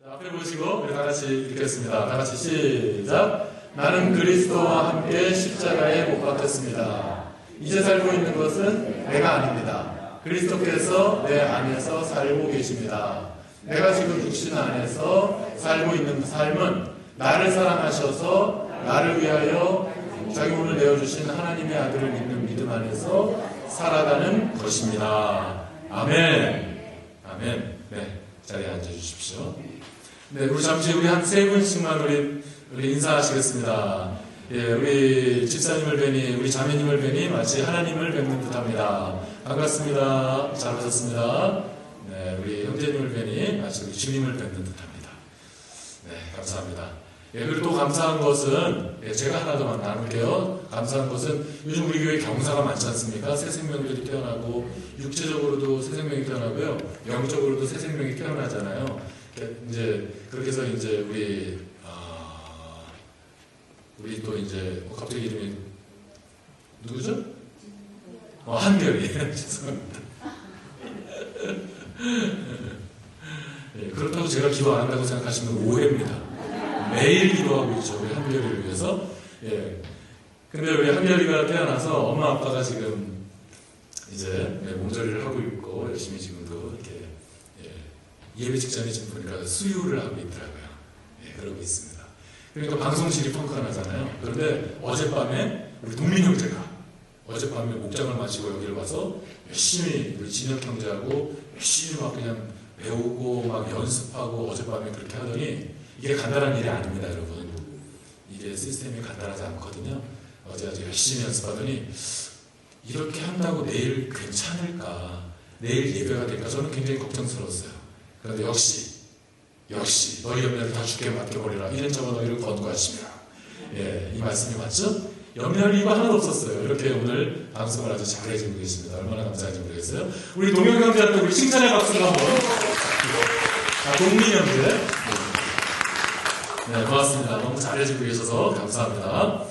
앞에 보시고 우리 다 같이 읽겠습니다. 다 같이 시작. 나는 그리스도와 함께 십자가에 못 박혔습니다. 이제 살고 있는 것은 내가 아닙니다. 그리스도께서 내 안에서 살고 계십니다. 내가 지금 육신 안에서 살고 있는 삶은 나를 사랑하셔서 나를 위하여 자기 몸을 내어주신 하나님의 아들을 믿는 믿음 안에서 살아가는 것입니다. 아멘. 아멘. 네, 자리에 앉아주십시오. 네, 우리 잠시 한 세 분씩만 우리 인사하시겠습니다. 예, 우리 집사님을 뵈니, 우리 자매님을 뵈니 마치 하나님을 뵙는 듯합니다. 반갑습니다. 잘 오셨습니다. 네, 우리 형제님을 뵈니 마치 우리 주님을 뵙는 듯합니다. 네, 감사합니다. 예, 그리고 또 감사한 것은, 예, 제가 하나 더 나눌게요. 감사한 것은 요즘 우리 교회 경사가 많지 않습니까? 새 생명들이 태어나고, 육체적으로도 새 생명이 태어나고요, 영적으로도 새 생명이 태어나잖아요. 이제 그렇게 해서 이제 우리 또 이제 갑자기 이름이 누구죠? 한결이 죄송합니다. 예, 그렇다고 제가 기도 안 한다고 생각하시면 오해입니다. 매일 기도하고 있죠, 우리 한결이를 위해서. 예. 근데 우리 한결이가 태어나서 엄마 아빠가 지금 이제 몸조리를 하고 있고 열심히 지금도 이렇게 예배 직전에 지금 보니까 수유를 하고 있더라고요. 예, 그러고 있습니다. 그러니까 방송실이 펑크나잖아요. 그런데 어젯밤에 우리 동민 형제가 어젯밤에 목장을 마치고 여기를 와서 열심히 우리 진혁 형제하고 열심히 막 그냥 배우고 막 연습하고 어젯밤에 그렇게 하더니 이게 간단한 일이 아닙니다, 여러분. 이게 시스템이 간단하지 않거든요. 어제 아주 열심히 연습하더니 이렇게 한다고 내일 괜찮을까? 내일 예배가 될까? 저는 굉장히 걱정스러웠어요. 그런데 역시 너희 염려를 다 주께 맡겨버리라. 이ren저ren 너희를 권고하시며. 예, 이 말씀이 맞죠? 염려할 이유가 하나도 없었어요. 이렇게 오늘 방송을 아주 잘해주고 계십니다. 얼마나 감사한지 모르겠어요. 우리 동영 형제한테 우리 칭찬의 박수를 한번. 동민 형제. 네, 고맙습니다. 너무 잘해주고 계셔서 감사합니다.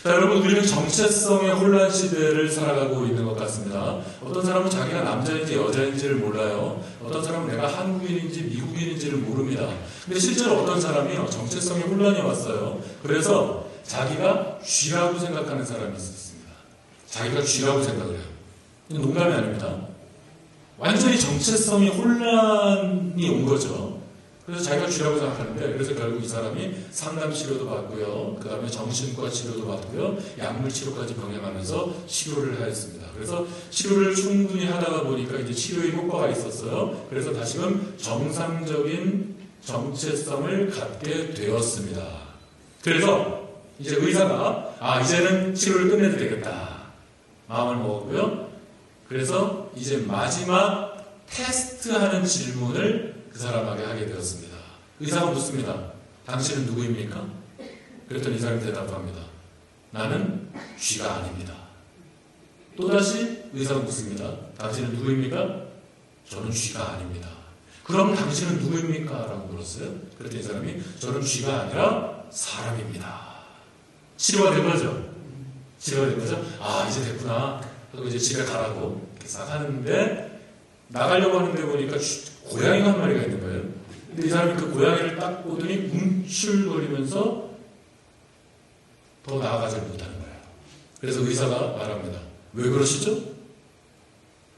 자, 여러분, 우리는 정체성의 혼란 시대를 살아가고 있는 것 같습니다. 어떤 사람은 자기가 남자인지 여자인지를 몰라요. 어떤 사람은 내가 한국인인지 미국인인지를 모릅니다. 근데 실제로 어떤 사람이 정체성의 혼란이 왔어요. 그래서 자기가 쥐라고 생각하는 사람이 있었습니다. 자기가 쥐라고 생각을 해요. 농담이 아닙니다. 완전히 정체성의 혼란이 온 거죠. 그래서 자기가 쥐라고 생각하는데, 그래서 결국 이 사람이 상담 치료도 받고요, 그 다음에 정신과 치료도 받고요, 약물 치료까지 병행하면서 치료를 하였습니다. 그래서 치료를 충분히 하다가 보니까 이제 치료의 효과가 있었어요. 그래서 다시금 정상적인 정체성을 갖게 되었습니다. 그래서 이제 의사가 이제는 치료를 끝내도 되겠다 마음을 먹었고요. 그래서 이제 마지막 테스트하는 질문을 그 사람에게 하게 되었습니다. 의사가 묻습니다. 당신은 누구입니까? 그랬더니 이 사람이 대답합니다. 나는 쥐가 아닙니다. 또다시 의사가 묻습니다. 당신은 누구입니까? 저는 쥐가 아닙니다. 그럼 당신은 누구입니까? 라고 물었어요. 그랬더니 이 사람이 저는 쥐가 아니라 사람입니다. 치료가 된 거죠. 치료가 된 거죠. 이제 됐구나. 그리고 이제 집에 가라고 이렇게 싹 하는데, 나가려고 하는데 보니까 고양이가 한 마리가 있는 거예요. 근데 이 사람이 그 고양이를 딱 보더니 움찔거리면서 더 나아가지 못하는 거예요. 그래서 의사가 말합니다. 왜 그러시죠?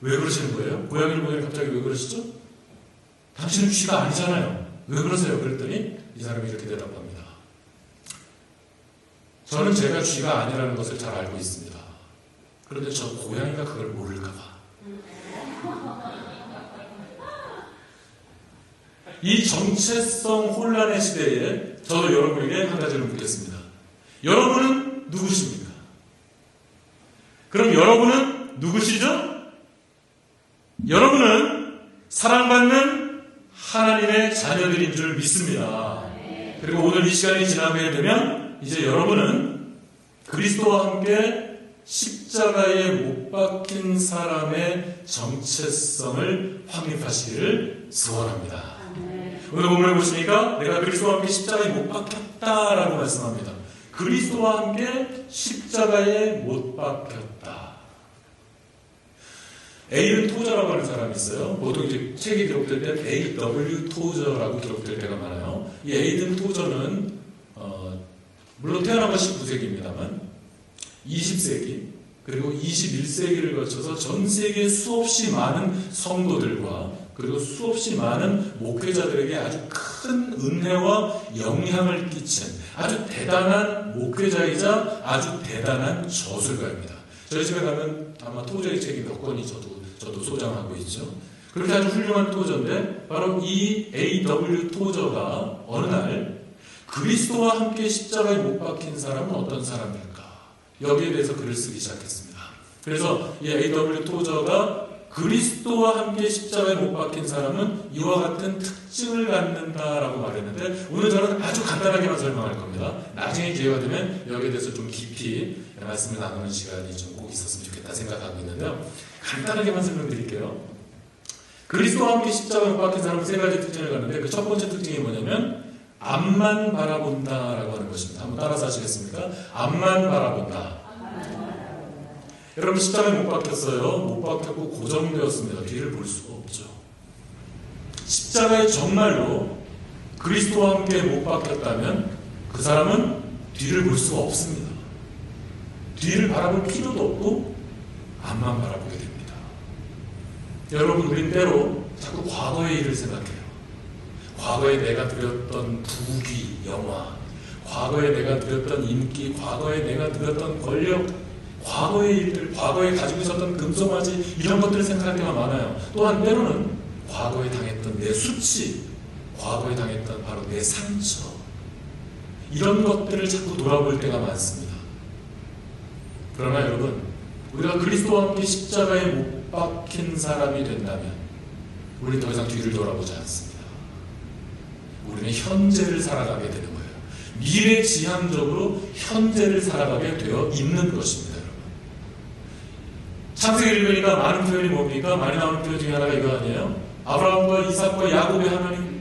왜 그러시는 거예요? 고양이를 보더니 갑자기 왜 그러시죠? 당신은 쥐가 아니잖아요. 왜 그러세요? 그랬더니 이 사람이 이렇게 대답합니다. 저는 제가 쥐가 아니라는 것을 잘 알고 있습니다. 그런데 저 고양이가 그걸 모를까봐. 이 정체성 혼란의 시대에 저도 여러분에게 한 가지를 묻겠습니다. 여러분은 누구십니까? 그럼 여러분은 누구시죠? 여러분은 사랑받는 하나님의 자녀들인 줄 믿습니다. 그리고 오늘 이 시간이 지나게 되면 이제 여러분은 그리스도와 함께 십자가에 못 박힌 사람의 정체성을 확립하시기를 소원합니다. 오늘 본문을 보시니까 내가 그리스도와 함께 십자가에 못 박혔다라고 말씀합니다. 그리스도와 함께 십자가에 못 박혔다. 에이든 토저라고 하는 사람이 있어요. 보통 이제 책이 기록될 때 A.W. 토저라고 기록될 때가 많아요. 이 에이든 토저는 물론 태어난 건 19세기입니다만 20세기 그리고 21세기를 거쳐서 전 세계 수없이 많은 성도들과 그리고 수없이 많은 목회자들에게 아주 큰 은혜와 영향을 끼친 아주 대단한 목회자이자 아주 대단한 저술가입니다. 저희 집에 가면 아마 토저의 책이 몇 권이 저도 소장하고 있죠. 그렇게 아주 훌륭한 토저인데 바로 이 A.W. 토저가 어느 날 그리스도와 함께 십자가에 못 박힌 사람은 어떤 사람일까? 여기에 대해서 글을 쓰기 시작했습니다. 그래서 이 A.W. 토저가 그리스도와 함께 십자가에 못 박힌 사람은 이와 같은 특징을 갖는다라고 말했는데 오늘 저는 아주 간단하게만 설명할 겁니다. 나중에 기회가 되면 여기에 대해서 좀 깊이 말씀을 나누는 시간이 좀 꼭 있었으면 좋겠다 생각하고 있는데요. 간단하게만 설명드릴게요. 그리스도와 함께 십자가에 못 박힌 사람은 세 가지 특징을 갖는데 그 첫 번째 특징이 뭐냐면 앞만 바라본다라고 하는 것입니다. 한번 따라서 하시겠습니까? 앞만 바라본다. 여러분 십자가에 못 박혔어요. 못 박혔고 고정되었습니다. 뒤를 볼 수가 없죠. 십자가에 정말로 그리스도와 함께 못 박혔다면 그 사람은 뒤를 볼 수가 없습니다. 뒤를 바라볼 필요도 없고 앞만 바라보게 됩니다. 여러분 우린 때로 자꾸 과거의 일을 생각해요. 과거에 내가 누렸던 부귀, 영화, 과거에 내가 누렸던 인기, 과거에 내가 누렸던 권력, 과거의 일들, 과거에 가지고 있었던 금송아지 이런 것들을 생각할 때가 많아요. 또한 때로는 과거에 당했던 내 수치, 과거에 당했던 바로 내 상처 이런 것들을 자꾸 돌아볼 때가 많습니다. 그러나 여러분 우리가 그리스도와 함께 십자가에 못 박힌 사람이 된다면 우리는 더 이상 뒤를 돌아보지 않습니다. 우리는 현재를 살아가게 되는 거예요. 미래지향적으로 현재를 살아가게 되어 있는 것입니다. 여러분. 창세기 읽으니까 많은 표현이 뭡니까? 많이 나오는 표현 중에 하나가 이거 아니에요? 아브라함과 이삭과 야곱의 하나님.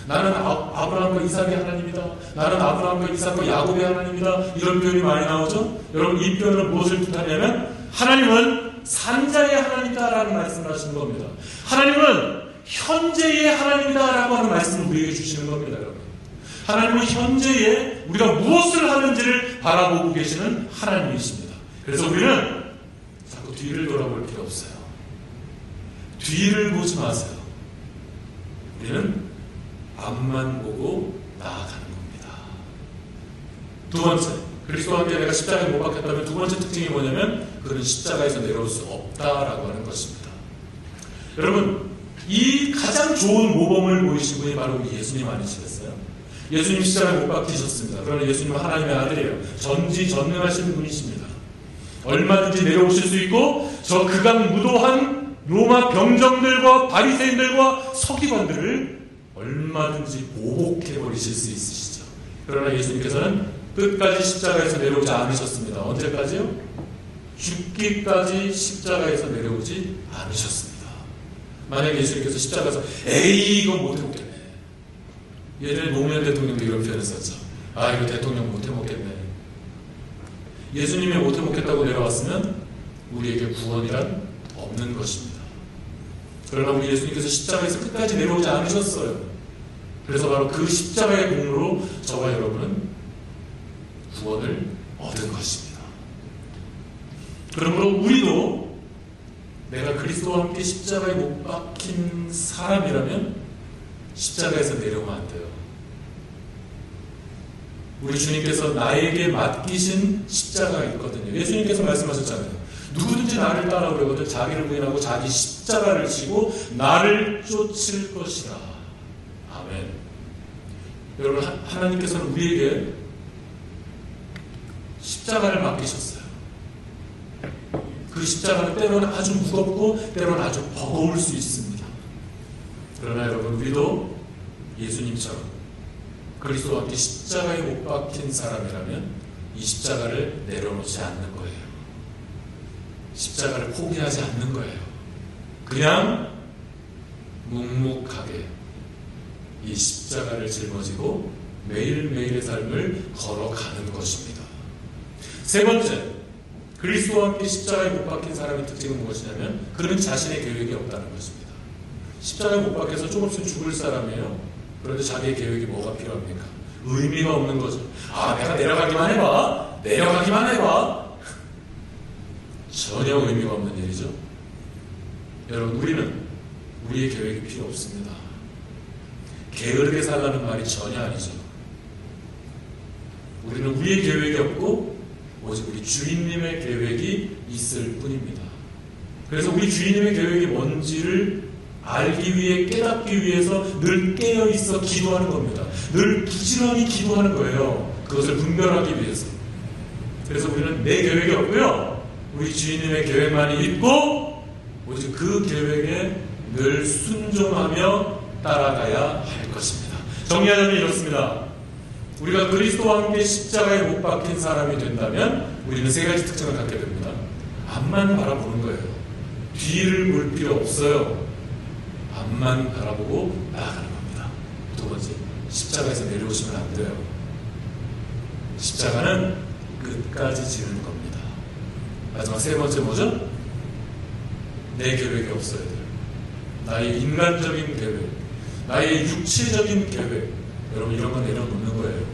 나는 아브라함과 이삭의 하나님이다. 나는 아브라함과 이삭과 야곱의 하나님이다. 이런 표현이 많이 나오죠? 여러분 이 표현은 무엇을 뜻하냐면 하나님은 산자의 하나님이다라는 말씀을 하시는 겁니다. 하나님은 현재의 하나님이다라고 하는 말씀을 우리에게 주시는 겁니다. 여러분. 하나님은 현재에 우리가 무엇을 하는지를 바라보고 계시는 하나님이십니다. 그래서 우리는 자꾸 뒤를 돌아볼 필요 없어요. 뒤를 보지 마세요. 우리는 앞만 보고 나아가는 겁니다. 두 번째, 그리스도와 함께 내가 십자가에 못 박혔다면 두 번째 특징이 뭐냐면 그는 십자가에서 내려올 수 없다라고 하는 것입니다. 여러분 이 가장 좋은 모범을 보이신 분이 바로 우리 예수님 아니시겠어요? 예수님 십자가에 못 박히셨습니다. 그러나 예수님은 하나님의 아들이에요. 전지전능하신 분이십니다. 얼마든지 내려오실 수 있고 저 극악무도한 로마 병정들과 바리새인들과 서기관들을 얼마든지 보복해버리실 수 있으시죠. 그러나 예수님께서는 끝까지 십자가에서 내려오지 않으셨습니다. 언제까지요? 죽기까지 십자가에서 내려오지 않으셨습니다. 만약에 예수님께서 십자가에서 에이 이건 못해먹겠네. 예전에 노무현 대통령도 이런 표현을 썼죠. 아 이거 대통령 못해먹겠네. 예수님이 못해먹겠다고 내려왔으면 우리에게 구원이란 없는 것입니다. 그러나 우리 예수님께서 십자가에서 끝까지 내려오지 않으셨어요. 그래서 바로 그 십자가의 공로로 저와 여러분은 구원을 얻은 것입니다. 그러므로 우리도 내가 그리스도와 함께 십자가에 못 박힌 사람이라면 십자가에서 내려오면 안 돼요. 우리 주님께서 나에게 맡기신 십자가가 있거든요. 예수님께서 말씀하셨잖아요. 누구든지 나를 따라오려거든 자기를 부인하고 자기 십자가를 지고 나를 쫓을 것이다. 아멘. 여러분 하나님께서는 우리에게 십자가를 맡기셨어요. 그 십자가는 때로는 아주 무겁고 때로는 아주 버거울 수 있습니다. 그러나 여러분 우리도 예수님처럼 그리스도와 함께 십자가에 못 박힌 사람이라면 이 십자가를 내려놓지 않는 거예요. 십자가를 포기하지 않는 거예요. 그냥 묵묵하게 이 십자가를 짊어지고 매일매일의 삶을 걸어가는 것입니다. 세 번째, 그리스도와 함께 십자가에 못 박힌 사람의 특징은 무엇이냐면 그는 자신의 계획이 없다는 것입니다. 십자가에 못 박혀서 좀 없으면 죽을 사람이에요. 그런데 자기의 계획이 뭐가 필요합니까? 의미가 없는 거죠. 내가 내려가기만 해봐. 내려가기만 해봐. 전혀 의미가 없는 일이죠. 여러분, 우리는 우리의 계획이 필요 없습니다. 게으르게 살라는 말이 전혀 아니죠. 우리는 우리의 계획이 없고 오직 우리 주인님의 계획이 있을 뿐입니다. 그래서 우리 주인님의 계획이 뭔지를 알기 위해, 깨닫기 위해서 늘 깨어있어 기도하는 겁니다. 늘 부지런히 기도하는 거예요. 그것을 분별하기 위해서. 그래서 우리는 내 계획이 없고요, 우리 주인님의 계획만이 있고 오직 그 계획에 늘 순종하며 따라가야 할 것입니다. 정리하자면 이렇습니다. 우리가 그리스도와 함께 십자가에 못 박힌 사람이 된다면 우리는 세 가지 특징을 갖게 됩니다. 앞만 바라보는 거예요. 뒤를 볼 필요 없어요. 앞만 바라보고 나아가는 겁니다. 두 번째, 십자가에서 내려오시면 안 돼요. 십자가는 끝까지 지는 겁니다. 마지막 세 번째 뭐죠? 내 계획이 없어야 돼요. 나의 인간적인 계획, 나의 육체적인 계획, 여러분 이런 거 내려놓는 거예요.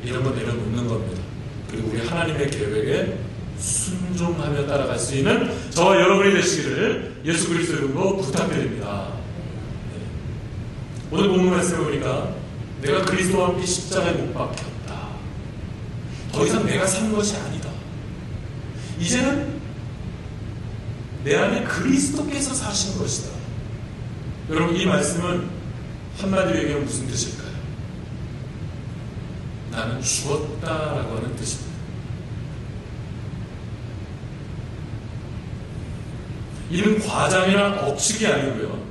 이런 거 내려놓는 겁니다. 그리고 우리 하나님의 계획에 순종하며 따라갈 수 있는 저와 여러분이 되시기를 예수 그리스도 이름으로 부탁드립니다. 네. 오늘 본문 말씀을 보니까 내가 그리스도와 함께 십자가에 못 박혔다. 더 이상 내가 산 것이 아니다. 이제는 내 안에 그리스도께서 사신 것이다. 여러분, 이 말씀은 한마디로 얘기하면 무슨 뜻일까요? 나는 죽었다라고 하는 뜻입니다. 이는 과장이나 억측이 아니고요,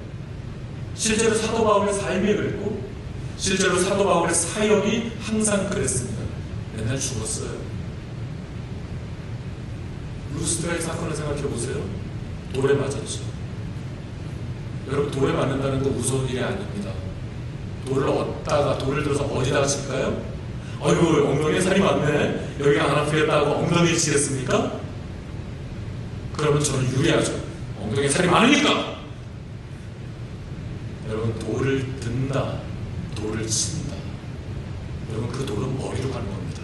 실제로 사도 바울의 삶이 그랬고 실제로 사도 바울의 사역이 항상 그랬습니다. 맨날 죽었어요. 루스드라의 사건을 생각해 보세요. 돌에 맞았죠. 여러분, 돌에 맞는다는 거 무서운 일이 아닙니다. 돌을 얻다가 돌을 들어서 어디다가 칠까요? 아이고, 엉덩이에 살이 많네, 여기가 안 아프겠다 하고 엉덩이를 치겠습니까? 그러면 저는 유리하죠. 엉덩이에 살이 많으니까. 여러분, 돌을 든다, 돌을 친다, 여러분 그 돌은 머리로 가는 겁니다.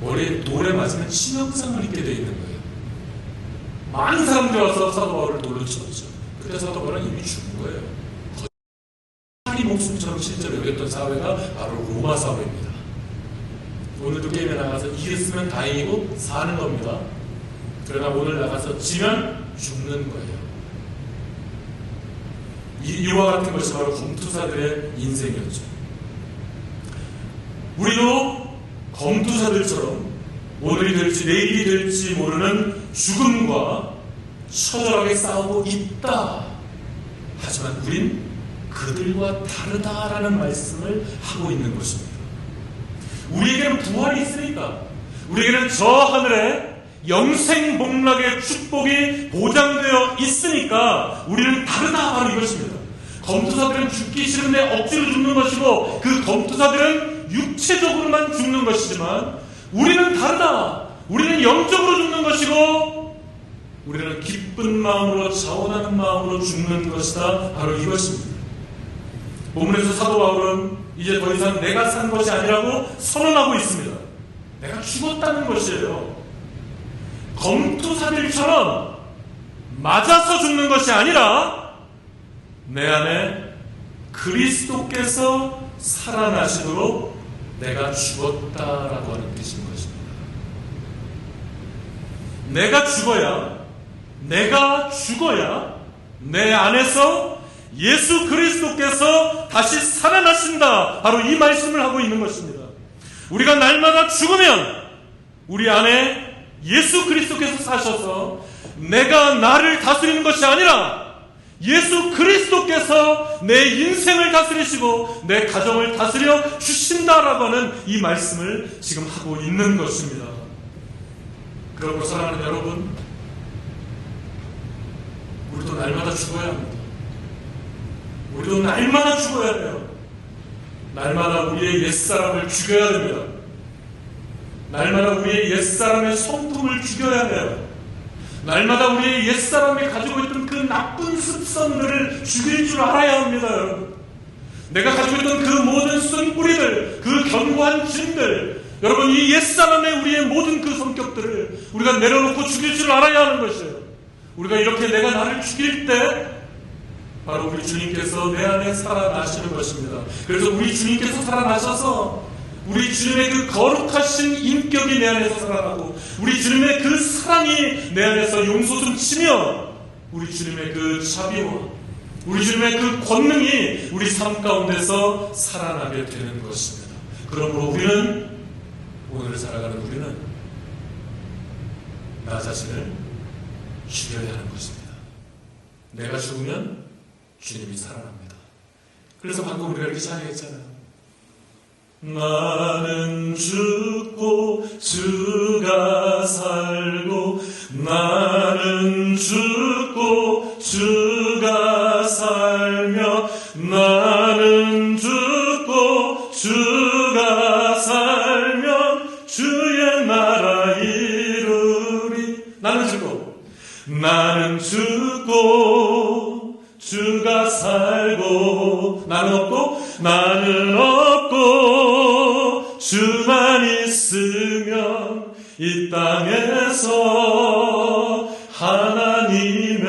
머리에 돌에 맞으면 치명상을 입게 되어 있는 거예요. 많은 사람들이 와서 사도 바울을 돌로 쳤죠. 그때 사도 바울은 이미 죽은 거예요. 거의 목숨처럼 실제로 여겼던 사회가 바로 로마 사회입니다. 오늘도 게임에 나가서 이겼으면 다행이고 사는 겁니다. 그러나 오늘 나가서 지면 죽는 거예요. 이와 같은 것이 바로 검투사들의 인생이었죠. 우리도 검투사들처럼 오늘이 될지 내일이 될지 모르는 죽음과 처절하게 싸우고 있다. 하지만 우린 그들과 다르다라는 말씀을 하고 있는 것입니다. 우리에게는 부활이 있으니까, 우리에게는 저 하늘에 영생복락의 축복이 보장되어 있으니까 우리는 다르다, 바로 이것입니다. 검투사들은 죽기 싫은데 억지로 죽는 것이고 그 검투사들은 육체적으로만 죽는 것이지만 우리는 다르다. 우리는 영적으로 죽는 것이고 우리는 기쁜 마음으로, 자원하는 마음으로 죽는 것이다, 바로 이것입니다. 본문에서 사도 바울은 이제 더 이상 내가 산 것이 아니라고 선언하고 있습니다. 내가 죽었다는 것이에요. 검투사들처럼 맞아서 죽는 것이 아니라 내 안에 그리스도께서 살아나시도록 내가 죽었다라고 하는 뜻인 것입니다. 내가 죽어야 내 안에서 예수 그리스도께서 다시 살아나신다, 바로 이 말씀을 하고 있는 것입니다. 우리가 날마다 죽으면 우리 안에 예수 그리스도께서 사셔서 내가 나를 다스리는 것이 아니라 예수 그리스도께서 내 인생을 다스리시고 내 가정을 다스려 주신다라고 하는 이 말씀을 지금 하고 있는 것입니다. 그러므로 사랑하는 여러분, 우리도 날마다 죽어야 합니다. 우리도 날마다 죽어야 해요. 날마다 우리의 옛사람을 죽여야 됩니다. 날마다 우리의 옛사람의 성품을 죽여야 해요. 날마다 우리의 옛사람이 가지고 있던 그 나쁜 습성들을 죽일 줄 알아야 합니다, 여러분. 내가 가지고 있던 그 모든 쓴뿌리들, 그 견고한 짐들, 여러분, 이 옛사람의 우리의 모든 그 성격들을 우리가 내려놓고 죽일 줄 알아야 하는 것이에요. 우리가 이렇게 내가 나를 죽일 때 바로 우리 주님께서 내 안에 살아나시는 것입니다. 그래서 우리 주님께서 살아나셔서 우리 주님의 그 거룩하신 인격이 내 안에서 살아나고 우리 주님의 그 사랑이 내 안에서 용솟음치며 우리 주님의 그 자비와 우리 주님의 그 권능이 우리 삶 가운데서 살아나게 되는 것입니다. 그러므로 우리는 오늘을 살아가는 우리는 나 자신을 죽여야 하는 것입니다. 내가 죽으면 주님이 살아납니다. 그래서 방금 우리가 이렇게 찬양했잖아요. 나는 죽고 주가 살고 나는 죽고 주가 살며 나는 죽고 주가 살면 주의 나라 이루리. 나는 죽고 주가 살고 나는 없고 주만 있으면 이 땅에서 하나님의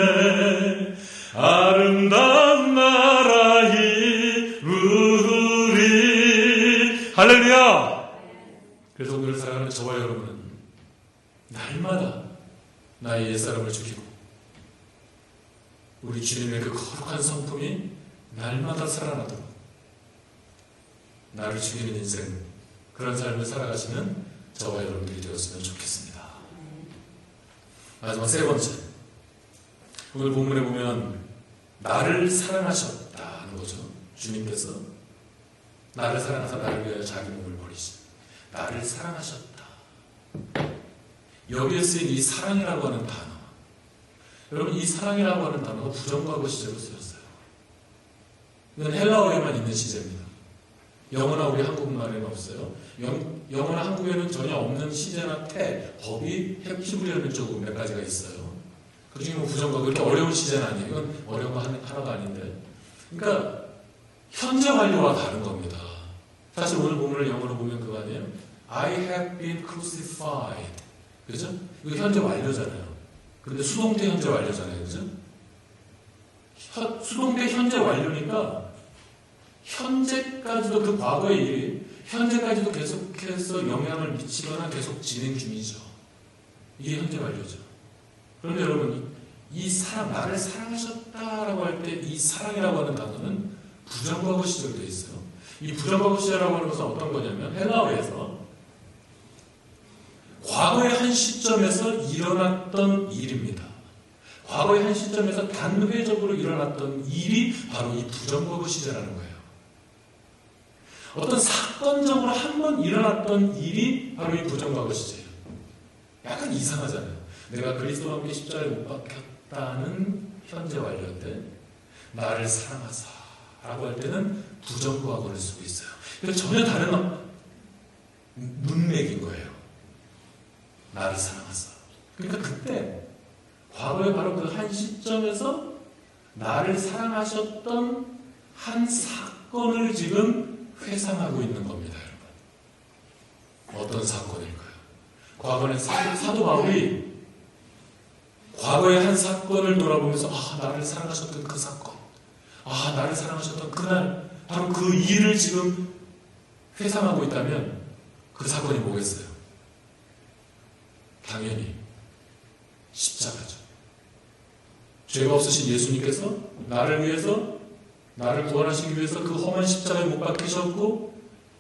아름다운 나라 이루리. 할렐루야. 그래서 오늘 살아가는 저와 여러분은 날마다 나의 옛사람을 죽이고 우리 주님의 그 거룩한 성품이 날마다 살아나도록 나를 죽이는 인생, 그런 삶을 살아가시는 저와 여러분들이 되었으면 좋겠습니다. 마지막 세 번째, 오늘 본문에 보면 나를 사랑하셨다는 거죠. 주님께서 나를 사랑하사 나를 위하여 자기 몸을 버리신 나를 사랑하셨다. 여기에 쓰인 이 사랑이라고 하는 단어, 여러분, 이 사랑이라고 하는 단어가 부정과거 시제로 쓰였어요. 이건 헬라어에만 있는 시제입니다. 영어나 우리 한국말에는 없어요. 영어나 한국에는 전혀 없는 시제나 태, 법이 히브리어는 조금 몇 가지가 있어요. 그 중에 뭐 부정과거, 그렇게 어려운 시제는 아니에요. 이건 어려운 거 하나도 아닌데. 그러니까 현재 완료와 다른 겁니다. 사실 오늘 본문을 영어로 보면 그거 아니에요? I have been crucified. 그죠? 이거 현재 완료잖아요. 근데 수동태 현재 완료잖아요. 그죠? 수동태 현재 완료니까 현재까지도 그 과거의 일이 현재까지도 계속해서 영향을 미치거나 계속 진행 중이죠. 이게 현재 완료죠. 그런데 여러분, 이 사랑, 나를 사랑하셨다라고 할 때 이 사랑이라고 하는 단어는 부정과거 시제로 되어 있어요. 이 부정과거 시제라고 하는 것은 어떤 거냐면 헬라어에서 과거의 한 시점에서 일어났던 일입니다. 과거의 한 시점에서 단회적으로 일어났던 일이 바로 이 부정과거 시제라는 거예요. 어떤 사건적으로 한 번 일어났던 일이 바로 이 부정과거 시제예요. 약간 이상하잖아요. 내가 그리스도와 함께 십자가에 못 박혔다는 현재 완료인데 나를 사랑하사 라고 할 때는 부정과거를 쓰고 있어요. 그래서 전혀 다른 문맥인 거예요. 나를 사랑하사. 그러니까 그때 과거에 바로 그 한 시점에서 나를 사랑하셨던 한 사건을 지금 회상하고 있는 겁니다, 여러분. 어떤 사건일까요? 과거에 사도 바울이 과거의 한 사건을 돌아보면서 나를 사랑하셨던 그 사건, 나를 사랑하셨던 그날, 바로 그 일을 지금 회상하고 있다면 그 사건이 뭐겠어요? 당연히 십자가죠. 죄가 없으신 예수님께서 나를 위해서, 나를 구원하시기 위해서 그 험한 십자가에 못 박히셨고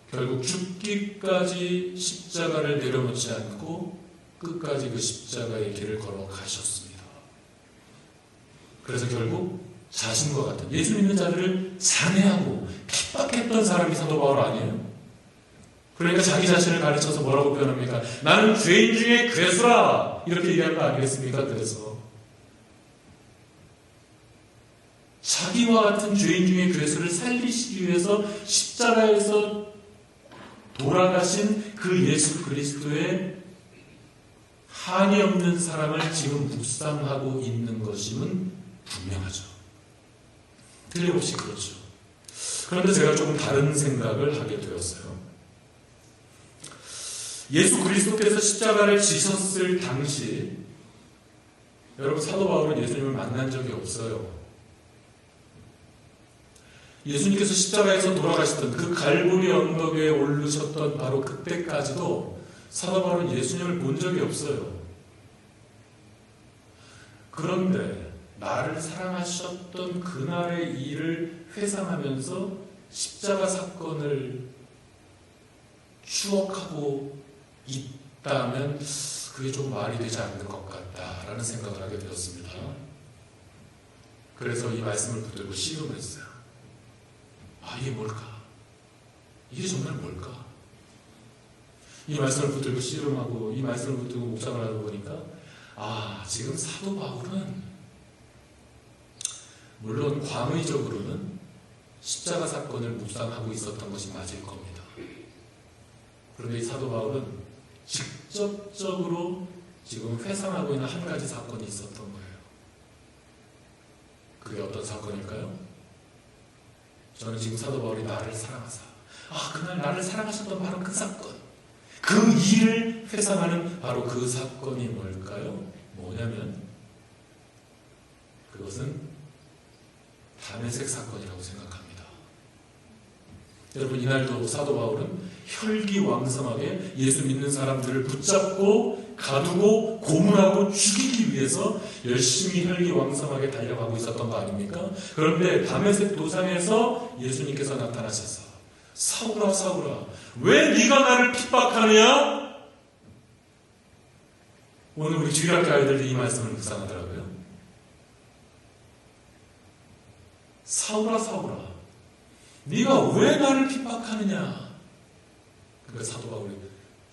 결국 죽기까지 십자가를 내려놓지 않고 끝까지 그 십자가의 길을 걸어가셨습니다. 그래서 결국 자신과 같은 예수 믿는 자들을 잔해하고 핍박했던 사람이 사도 바울 아니에요? 그러니까 자기 자신을 가르쳐서 뭐라고 표현합니까? 나는 죄인 중에 괴수라, 이렇게 얘기한 거 아니겠습니까? 그래서 자기와 같은 죄인 중에 괴수를 살리시기 위해서 십자가에서 돌아가신 그 예수 그리스도의 한이 없는 사랑을 지금 묵상하고 있는 것임은 분명하죠. 틀림없이 그렇죠. 그런데 제가 조금 다른 생각을 하게 되었어요. 예수 그리스도께서 십자가를 지셨을 당시, 여러분, 사도 바울은 예수님을 만난 적이 없어요. 예수님께서 십자가에서 돌아가시던 그 갈보리 언덕에 오르셨던 바로 그때까지도 사도 바울은 예수님을 본 적이 없어요. 그런데 나를 사랑하셨던 그날의 일을 회상하면서 십자가 사건을 추억하고 있다면 그게 좀 말이 되지 않는 것 같다라는 생각을 하게 되었습니다. 그래서 이 말씀을 붙들고 씨름했어요. 이게 뭘까? 이게 정말 뭘까? 이 말씀을 붙들고 씨름하고 이 말씀을 붙들고 묵상을 하다 보니까 지금 사도 바울은 물론 광의적으로는 십자가 사건을 묵상하고 있었던 것이 맞을 겁니다. 그런데 이 사도 바울은 직접적으로 지금 회상하고 있는 한 가지 사건이 있었던 거예요. 그게 어떤 사건일까요? 저는 지금 사도 바울이 나를 사랑하사, 그날 나를 사랑하셨던 바로 그 사건, 그 일을 회상하는 바로 그 사건이 뭘까요? 뭐냐면 그것은 다메섹 사건이라고 생각합니다. 여러분, 이날도 사도 바울은 혈기왕성하게 예수 믿는 사람들을 붙잡고 가두고 고문하고 죽이기 위해서 열심히 혈기왕성하게 달려가고 있었던 거 아닙니까? 그런데 다메섹 도상에서 예수님께서 나타나셔서 사울아 사울아 왜 네가 나를 핍박하느냐? 오늘 우리 주일학교 아이들이 이 말씀을 묵상하더라고요. 사울아 사울아 네가 왜 나를 핍박하느냐? 그러니까 사도 바울이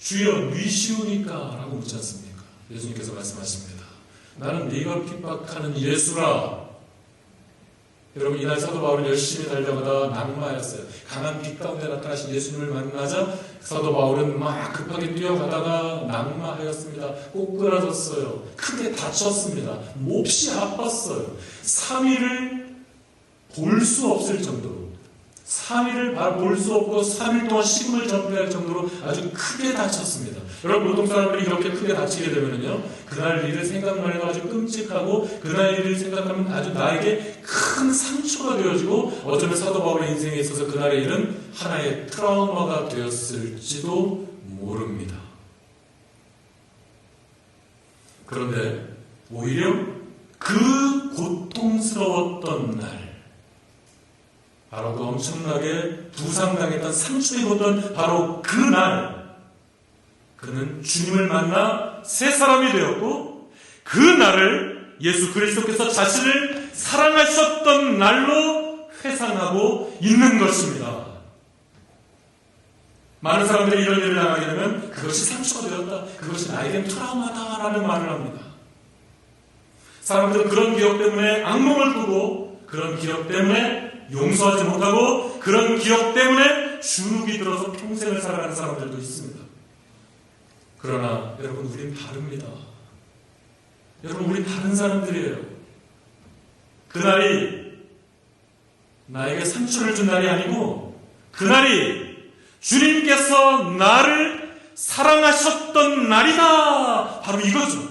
주여 니시우니까 라고 묻지 않습니까? 예수님께서 말씀하십니다. 나는 네가 핍박하는 예수라. 여러분, 이날 사도 바울은 열심히 달려가다 낙마하였어요. 강한 빛 가운데 나타나신 예수님을 만나자 사도 바울은 막 급하게 뛰어가다가 낙마하였습니다. 꼬꾸라졌어요. 크게 다쳤습니다. 몹시 아팠어요. 3일을 볼 수 없을 정도로, 3일을 볼 수 없고 3일 동안 식음을 전폐할 정도로 아주 크게 다쳤습니다. 여러분, 보통 사람들이 이렇게 크게 다치게 되면요, 그날 일을 생각만 해도 아주 끔찍하고 그날 일을 생각하면 아주 나에게 큰 상처가 되어지고 어쩌면 사도 바울의 인생에 있어서 그날의 일은 하나의 트라우마가 되었을지도 모릅니다. 그런데 오히려 그 고통스러웠던 날, 바로 그 엄청나게 부상당했던 상처 입었던 바로 그날, 그는 주님을 만나 새 사람이 되었고 그 날을 예수 그리스도께서 자신을 사랑하셨던 날로 회상하고 있는 것입니다. 많은 사람들이 이런 일을 당하게 되면 그것이 상처가 되었다, 그것이 나에겐 트라우마다라는 말을 합니다. 사람들은 그런 기억 때문에 악몽을 꾸고 그런 기억 때문에 용서하지 못하고 그런 기억 때문에 주눅이 들어서 평생을 살아가는 사람들도 있습니다. 그러나 여러분, 우린 다릅니다. 여러분, 우린 다른 사람들이에요. 그날이 나에게 상처를 준 날이 아니고 그날이 주님께서 나를 사랑하셨던 날이다, 바로 이거죠.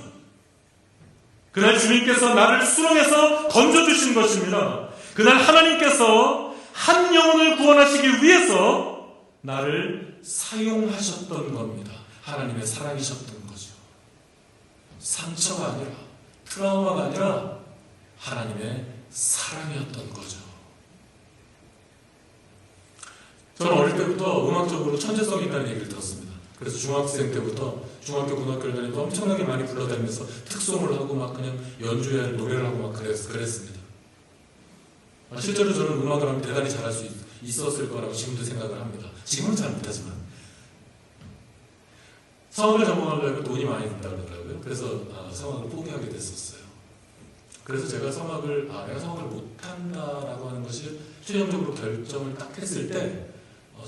그날 주님께서 나를 수렁에서 건져주신 것입니다. 그날 하나님께서 한 영혼을 구원하시기 위해서 나를 사용하셨던 겁니다. 하나님의 사랑이셨던 거죠. 상처가 아니라, 트라우마가 아니라 하나님의 사랑이었던 거죠. 저는 어릴 때부터 음악적으로 천재성이 있다는 얘기를 들었습니다. 그래서 중학생 때부터 중학교, 고등학교를 다니면서 엄청나게 많이 불러다니면서 특송을 하고 막 그냥 연주회 노래를 하고 막 그랬습니다. 실제로 저는 음악을 하면 대단히 잘할 수 있었을 거라고 지금도 생각을 합니다. 지금은 잘 못하지만. 성악을 전공하려면 돈이 많이 든다고 그러더라고요. 그래서 성악을 포기하게 됐었어요. 그래서 제가 내가 성악을 못한다라고 하는 것이 최종적으로 결정을 딱 했을 때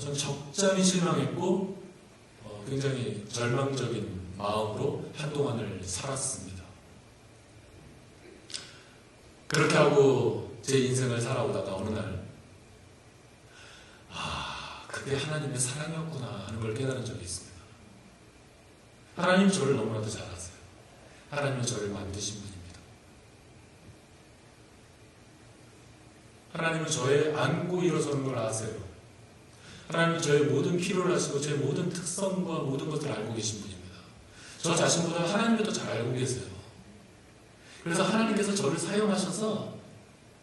저는 적잖이 실망했고 굉장히 절망적인 마음으로 한동안을 살았습니다. 그렇게 하고 제 인생을 살아오다가 어느 날 그게 하나님의 사랑이었구나 하는 걸 깨달은 적이 있습니다. 하나님이 저를 너무나도 잘 아세요. 하나님은 저를 만드신 분입니다. 하나님은 저의 안고 일어서는 걸 아세요. 하나님은 저의 모든 필요를 아시고 제 모든 특성과 모든 것을 알고 계신 분입니다. 저 자신보다 하나님을 더 잘 알고 계세요. 그래서 하나님께서 저를 사용하셔서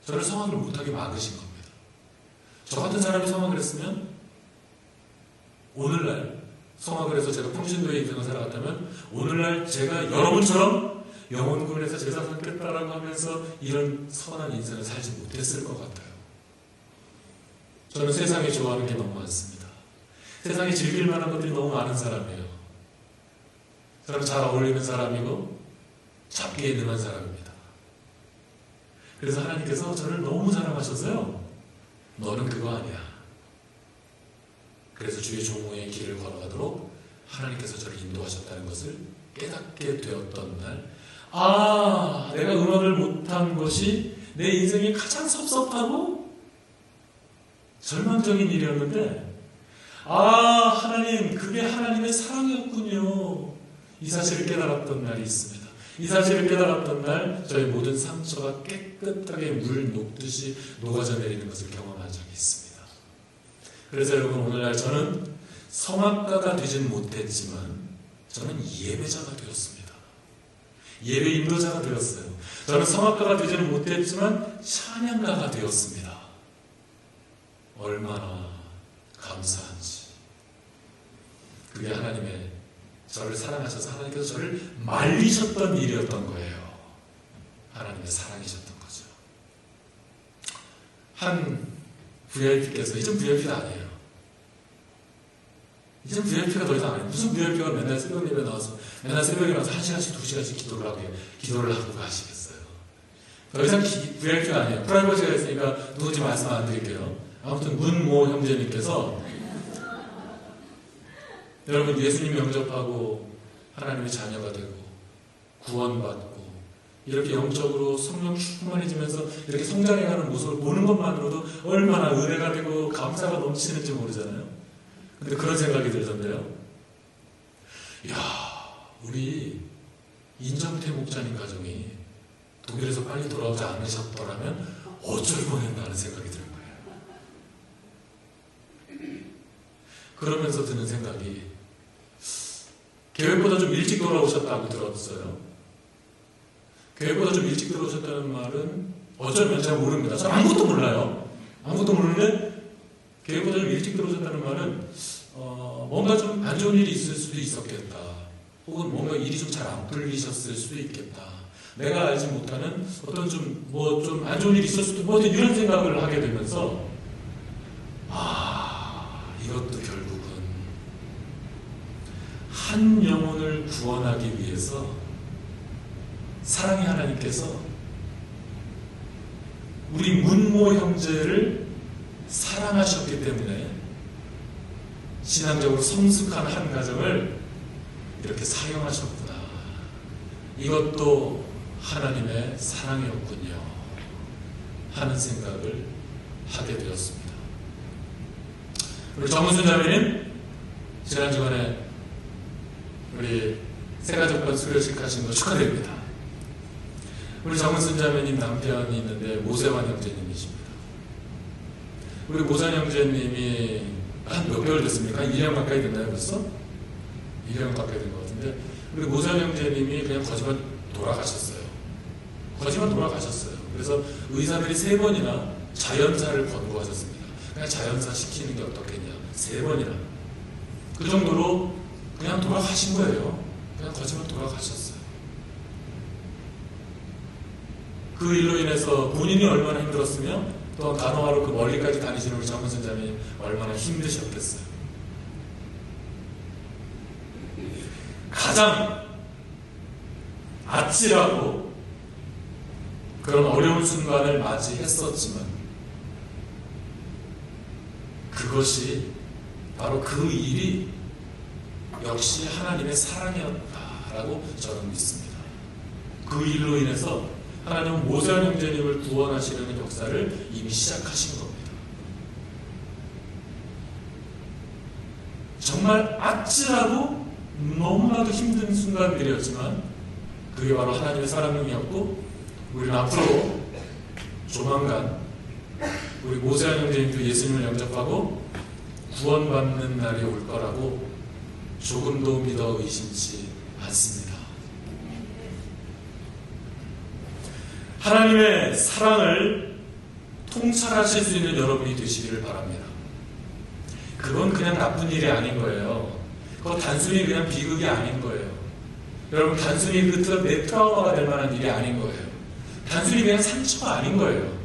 저를 성악을 못하게 막으신 겁니다. 저 같은 사람이 성악을 했으면 오늘날 성악을 해서 제가 평신도의 인생을 살아갔다면 오늘날 제가 여러분처럼 영혼군을 해서 제사 삼겠다라고 하면서 이런 선한 인생을 살지 못했을 것 같아요. 저는 세상에 좋아하는 게 너무 많습니다. 세상에 즐길 만한 것들이 너무 많은 사람이에요. 저는 잘 어울리는 사람이고 잡기에 능한 사람입니다. 그래서 하나님께서 저를 너무 사랑하셔서요. 너는 그거 아니야. 그래서 주의 종의 길을 걸어가도록 하나님께서 저를 인도하셨다는 것을 깨닫게 되었던 날, 내가 음악을 못한 것이 내 인생에 가장 섭섭하고 절망적인 일이었는데, 하나님, 그게 하나님의 사랑이었군요. 이 사실을 깨달았던 날이 있습니다. 이 사실을 깨달았던 날, 저의 모든 상처가 깨끗하게 물 녹듯이 녹아져 내리는 것을 경험한 적이 있습니다. 그래서 여러분, 오늘날 저는 성악가가 되진 못했지만 저는 예배자가 되었습니다. 예배 인도자가 되었어요. 저는 성악가가 되지는 못했지만 찬양가가 되었습니다. 얼마나 감사한지. 그게 하나님의 저를 사랑하셔서 하나님께서 저를 말리셨던 일이었던 거예요. 하나님의 사랑이셨던 거죠. 한 VIP께서, 이젠 VIP가 아니에요. 이젠 VIP가 더 이상 아니에요. 무슨 VIP가 맨날 새벽 예배 나와서 맨날 새벽에 나와서 1시간씩 2시간씩 기도를 하고 가시겠어요. 더 이상 VIP가 아니에요. 프라이버시가 있으니까 누군지 말씀 안 드릴게요. 아무튼 문모 형제님께서 여러분 예수님 영접하고 하나님의 자녀가 되고 구원받고 이렇게 영적으로 성령 충만해지면서 이렇게 성장해가는 모습을 보는 것만으로도 얼마나 은혜가 되고 감사가 넘치는지 모르잖아요. 근데 그런 생각이 들던데요. 우리 인정태 목자님 가정이 독일에서 빨리 돌아오지 않으셨더라면 어쩔 뻔했나 하는 생각이 드는 거예요. 그러면서 드는 생각이, 계획보다 좀 일찍 돌아오셨다고 들었어요. 계획보다 좀 일찍 들어오셨다는 말은 어쩌면 잘 모릅니다. 저는 아무것도 몰라요. 아무것도 모르는데 계획보다 좀 일찍 들어오셨다는 말은 뭔가 좀 안 좋은 일이 있을 수도 있었겠다. 혹은 뭔가 일이 좀 잘 안 풀리셨을 수도 있겠다. 내가 알지 못하는 어떤 좀 안 좋은 일이 있을 수도 이런 생각을 하게 되면서 이것도 결국은 한 영혼을 구원하기 위해서 사랑의 하나님께서 우리 문모 형제를 사랑하셨기 때문에 신앙적으로 성숙한 한 가정을 이렇게 사용하셨구나. 이것도 하나님의 사랑이었군요. 하는 생각을 하게 되었습니다. 우리 정은순 자매님, 지난 주간에 우리 새가족반 수료식 하신 거 축하드립니다. 우리 정은순 자매님 남편이 있는데 모세환 형제님이십니다. 우리 모세환 형제님이 한 몇 개월 됐습니까? 한 1년 가까이 됐나요 벌써? 1년 가까이 된 것 같은데 우리 모세환 형제님이 그냥 거짓말 돌아가셨어요. 그래서 의사들이 3번이나 자연사를 권고하셨습니다. 그냥 자연사 시키는 게 어떻겠냐. 3번이나. 그 정도로 그냥 돌아가신 거예요. 그냥 거짓말 돌아가셨어요. 그 일로 인해서 본인이 얼마나 힘들었으며 또 간호하러 그 멀리까지 다니시는 우리 정은선 자매님 얼마나 힘드셨겠어요. 가장 아찔하고 그런 어려운 순간을 맞이했었지만 그것이 바로 그 일이 역시 하나님의 사랑이었다라고 저는 믿습니다. 그 일로 인해서 하나님은 모세와 형제님을 구원하시려는 역사를 이미 시작하신 겁니다. 정말 아찔하고 너무나도 힘든 순간들이었지만 그게 바로 하나님의 사랑이었고, 우리는 앞으로 조만간 우리 모세와 형제님도 예수님을 영접하고 구원받는 날이 올 거라고 조금도 믿어 의심치 않습니다. 하나님의 사랑을 통찰하실 수 있는 여러분이 되시기를 바랍니다. 그건 그냥 나쁜 일이 아닌 거예요. 그건 단순히 그냥 비극이 아닌 거예요. 여러분, 단순히 내 트라우마가 될 만한 일이 아닌 거예요. 단순히 그냥 상처가 아닌 거예요.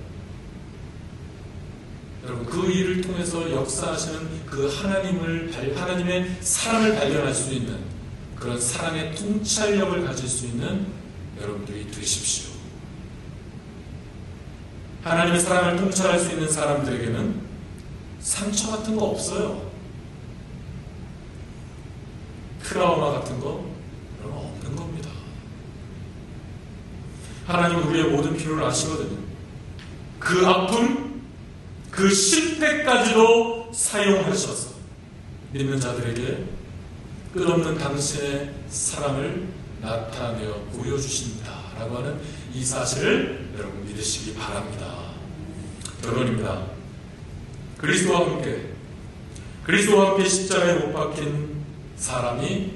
여러분, 그 일을 통해서 역사하시는 그 하나님의 사랑을 발견할 수 있는, 그런 사랑의 통찰력을 가질 수 있는 여러분들이 되십시오. 하나님의 사랑을 통찰할 수 있는 사람들에게는 상처 같은 거 없어요. 트라우마 같은 거 그런 거 없는 겁니다. 하나님은 우리의 모든 필요를 아시거든요. 그 아픔, 그 실패까지도 사용하셔서 믿는 자들에게 끝없는 당신의 사랑을 나타내어 보여주신다라고 하는 이 사실을 여러분 믿으시기 바랍니다. 결론입니다. 그리스도와 함께 십자가에 못 박힌 사람이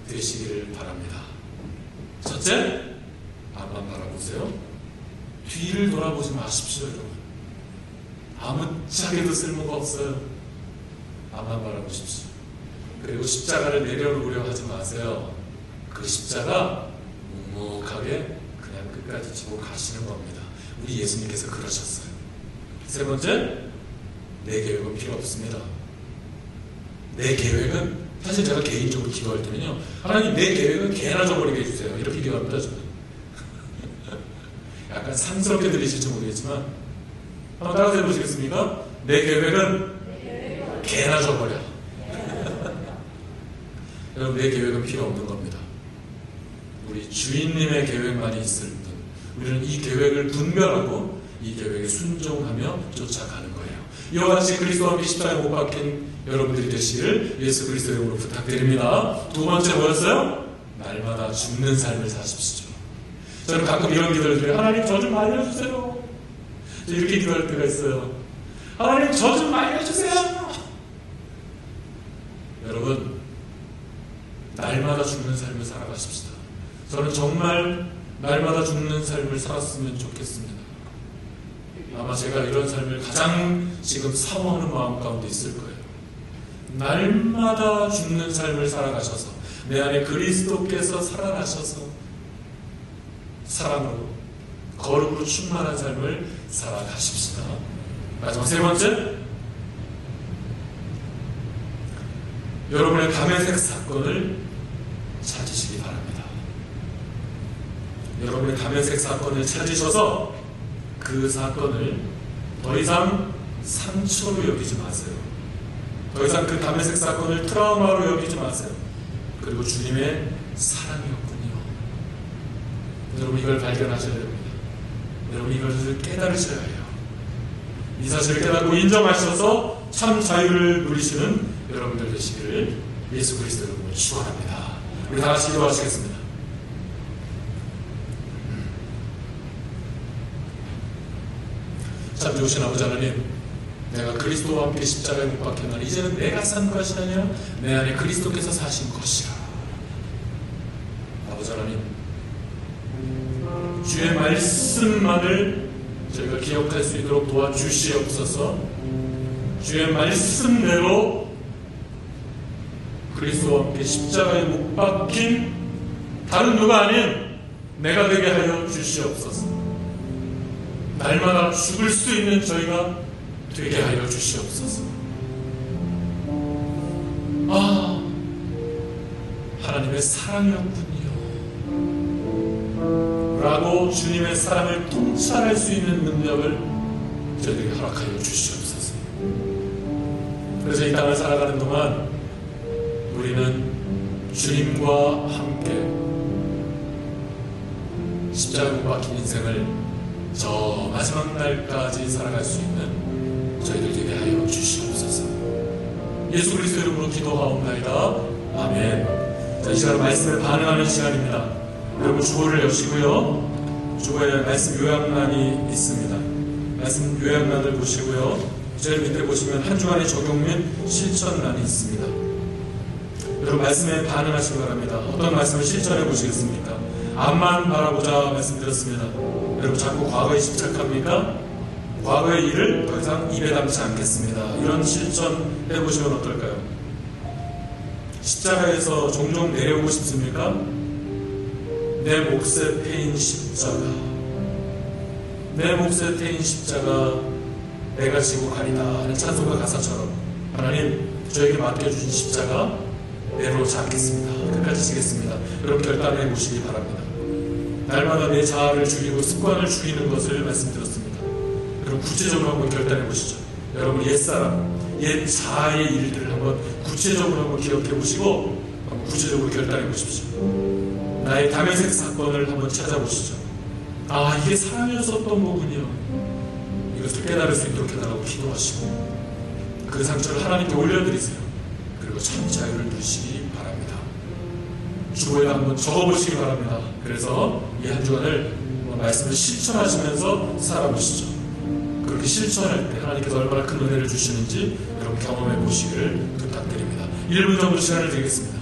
되시기를 바랍니다. 첫째, 앞만 바라보세요. 뒤를 돌아보지 마십시오, 여러분. 아무짝에도 쓸모가 없어요. 앞만 바라보십시오. 그리고 십자가를 내려놓으려 하지 마세요. 그 십자가 묵묵하게 그냥 끝까지 지고 가시는 겁니다. 우리 예수님께서 그러셨어요. 세 번째, 내 계획은 필요 없습니다. 내 계획은, 사실 제가 개인적으로 기도할 때는요, 하나님 내 계획은 개나 줘버리게 해주세요. 이렇게 기도합니다, 저는. 약간 상스럽게 들리실지 모르겠지만 한번 따라서 해보시겠습니까? 내 계획은 개나 줘버려. 여러분, 내 계획은 필요 없는 겁니다. 우리 주인님의 계획만이 있을 뿐, 우리는 이 계획을 분별하고 이 계획에 순종하며 쫓아가는 거예요. 이와 같이 그리스도와 함께 십자가에 못 박힌 여러분들이 되시기를 예수 그리스도의 이름으로 부탁드립니다. 두 번째 뭐였어요? 날마다 죽는 삶을 사십시오. 저는 가끔 이런 기도를 드려요. 하나님, 저 좀 알려주세요. 이렇게 기도할 때가 있어요. 하나님, 저 좀 알려주세요. 여러분, 날마다 죽는 삶을 살아가십시다. 저는 정말 날마다 죽는 삶을 살았으면 좋겠습니다. 아마 제가 이런 삶을 가장 지금 사모하는 마음 가운데 있을 거예요. 날마다 죽는 삶을 살아가셔서 내 안에 그리스도께서 살아나셔서 사랑으로, 거룩으로 충만한 삶을 살아가십시다. 마지막 세 번째, 여러분의 담에색 사건을 찾으시기 바랍니다. 여러분의 담에색 사건을 찾으셔서 그 사건을 더 이상 상처로 여기지 마세요. 더 이상 그 담에색 사건을 트라우마로 여기지 마세요. 그리고 주님의 사랑이었군요. 여러분, 이걸 발견하셔야 됩니다. 여러분, 이것을 깨달으셔야 해요. 이 사실을 깨닫고 인정하셔서 참 자유를 누리시는 여러분들 되시기를 예수 그리스도의 이름으로 축원합니다. 우리 다 같이 기도하시겠습니다. 참 좋으신 아버지 하나님, 내가 그리스도와 함께 십자가에 못 박혔나니 이제는 내가 산 것이 아니라 내 안에 그리스도께서 사신 것이라. 아버지 하나님, 주의 말씀만을 저희가 기억할 수 있도록 도와주시옵소서. 주의 말씀대로 그리스도와 함께 십자가에 못 박힌 다른 누가 아닌 내가 되게 하여 주시옵소서. 날마다 죽을 수 있는 저희가 되게 하여 주시옵소서. 하나님의 사랑이었군요 라고 주님의 사랑을 통찰할 수 있는 능력을 저희들에게 허락하여 주시옵소서. 그래서 이 땅을 살아가는 동안 우리는 주님과 함께 십자가 못 박힌 인생을 저 마지막 날까지 살아갈 수 있는 저희들 되게 하여 주시옵소서. 예수 그리스도 이름으로 기도하옵나이다. 아멘. 자, 이 시간 말씀에 반응하는 시간입니다. 여러분 주보를 여시고요. 주보에 말씀 요약란이 있습니다. 말씀 요약란을 보시고요. 제일 밑에 보시면 한 주간의 적용 및 실천란이 있습니다. 여러분 말씀에 반응하시기 바랍니다. 어떤 말씀을 실천해 보시겠습니까? 앞만 바라보자 말씀드렸습니다. 여러분 자꾸 과거에 집착합니까? 과거의 일을 더 이상 입에 담지 않겠습니다. 이런 실천해 보시면 어떨까요? 십자가에서 종종 내려오고 싶습니까? 내 몫에 패인 십자가, 내 몫에 패인 십자가 내가 지고 가리다 하는 찬송가 가사처럼 하나님 저에게 맡겨주신 십자가 내려오지 않겠습니다. 끝까지 지겠습니다. 여러분 결단해 보시기 바랍니다. 날마다 내 자아를 죽이고 습관을 죽이는 것을 말씀드렸습니다. 여러분 구체적으로 한번 결단해 보시죠. 여러분 옛사람, 옛 자아의 일들을 한번 구체적으로 한번 기억해 보시고 한번 구체적으로 결단해 보십시오. 나의 담에색 사건을 한번 찾아보시죠. 아, 이게 사람이었었던 거군요. 이것을 깨달을 수 있도록 해달라고 기도하시고 그 상처를 하나님께 올려드리세요. 그리고 참 자유를 누리시기 바랍니다. 주보에 한번 적어보시기 바랍니다. 그래서 이 한 주간을 말씀을 실천하시면서 살아보시죠. 그렇게 실천할 때 하나님께서 얼마나 큰 은혜를 주시는지 여러분 경험해 보시기를 부탁드립니다. 1분 정도 시간을 드리겠습니다.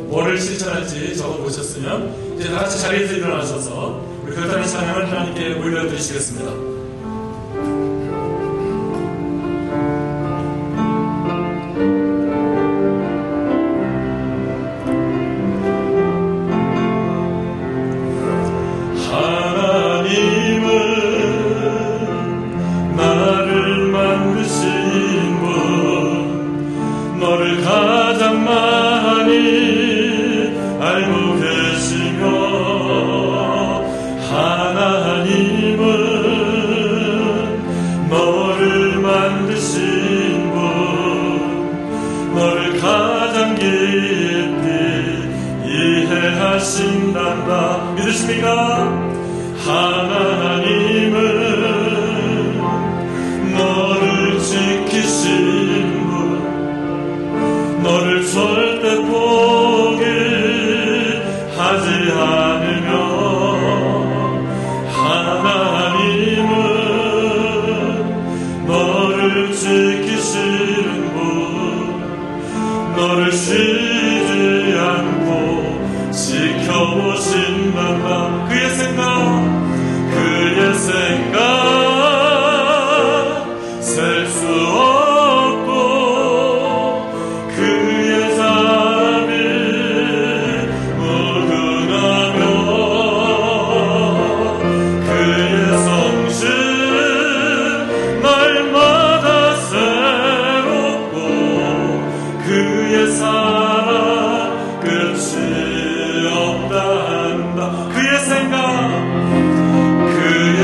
뭐를 실천할지 적어보셨으면 이제 다같이 자리에서 일어나셔서 우리 결단의 찬양을 하나님께 올려드리시겠습니다. 하나님은 나를 만드신 분, 너를 가장 많이 알고 계시며, 하나님은 너를 만드신 분, 너를 가장 깊이 이해하신단다. 믿으십니까? 하나님은 너를 지키신 분, 너를 절대 포기하지 않으며, 하나님은 너를 지키시는 분, 너를 쉬지 않고 지켜보신단다. 그의 생각 셀 수 없고, 그의 자비 무궁하며, 그의 성실 날마다 새롭고, 그의 사랑 끝이 없단다. 그의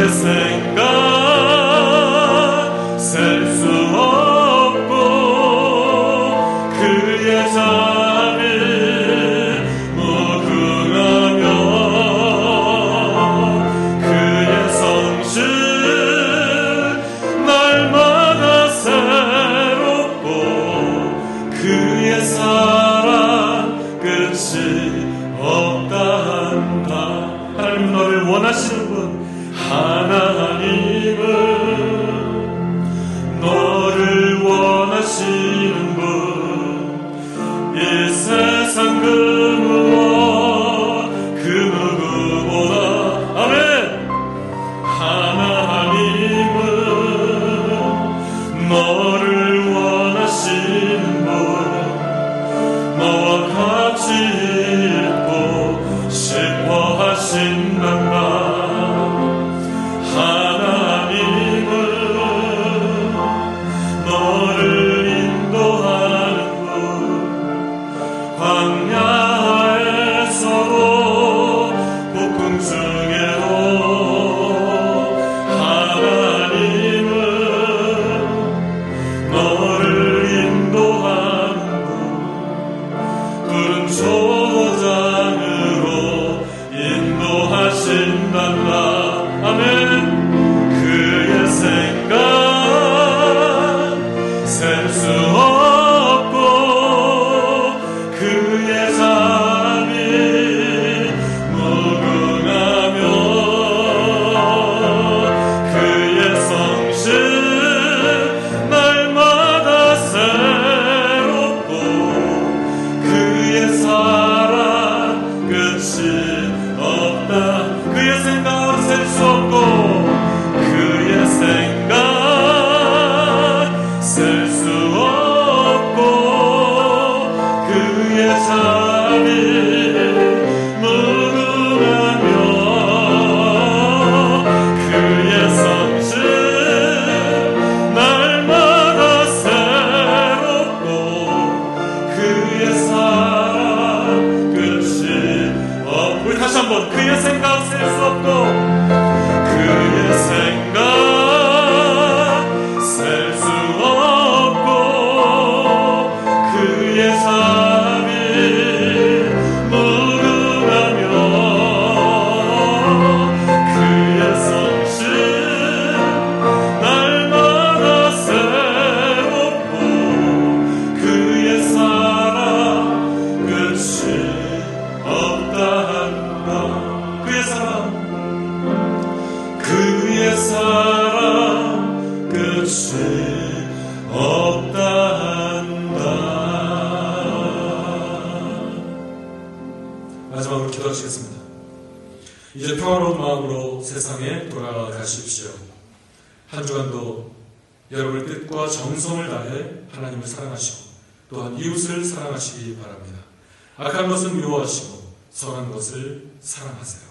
생각 셀 수 없고, 그의 자비 무궁하며, 그의 성실 날마다 새롭고, 그의 사랑 이제 평화로운 마음으로 세상에 돌아가십시오. 한 주간도 여러분의 뜻과 정성을 다해 하나님을 사랑하시고 또한 이웃을 사랑하시기 바랍니다. 악한 것은 미워하시고 선한 것을 사랑하세요.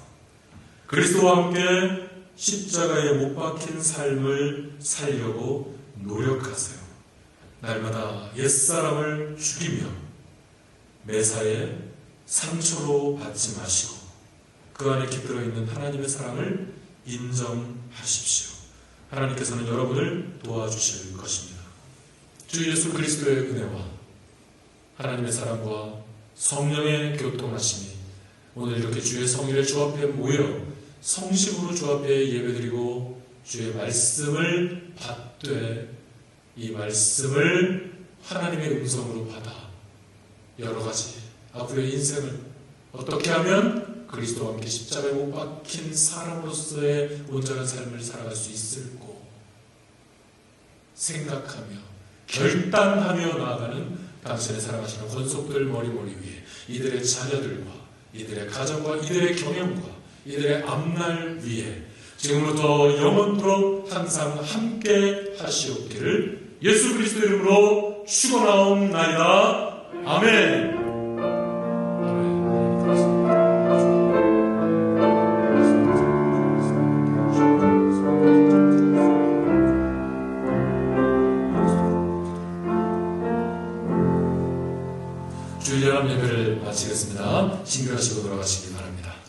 그리스도와 함께 십자가에 못 박힌 삶을 살려고 노력하세요. 날마다 옛사람을 죽이며 매사에 상처로 받지 마시고 그 안에 깃들어 있는 하나님의 사랑을 인정하십시오. 하나님께서는 여러분을 도와주실 것입니다. 주 예수 그리스도의 은혜와 하나님의 사랑과 성령의 교통하심이 오늘 이렇게 주의 성일의 주 앞에 모여 성심으로 주 앞에 예배드리고 주의 말씀을 받되 이 말씀을 하나님의 음성으로 받아 여러가지 앞으로의 인생을 어떻게 하면 그리스도와 함께 십자가에 못 박힌 사람으로서의 온전한 삶을 살아갈 수 있을고 생각하며 결단하며 나아가는 당신의 사랑하시는 권속들 머리머리 위에 이들의 자녀들과 이들의 가정과 이들의 경영과 이들의 앞날 위에 지금부터 영원토록 항상 함께 하시옵기를 예수 그리스도 이름으로 축원하옵나이다. 아멘. 주일 예배를 마치겠습니다. 신결하시고 돌아가시기 바랍니다.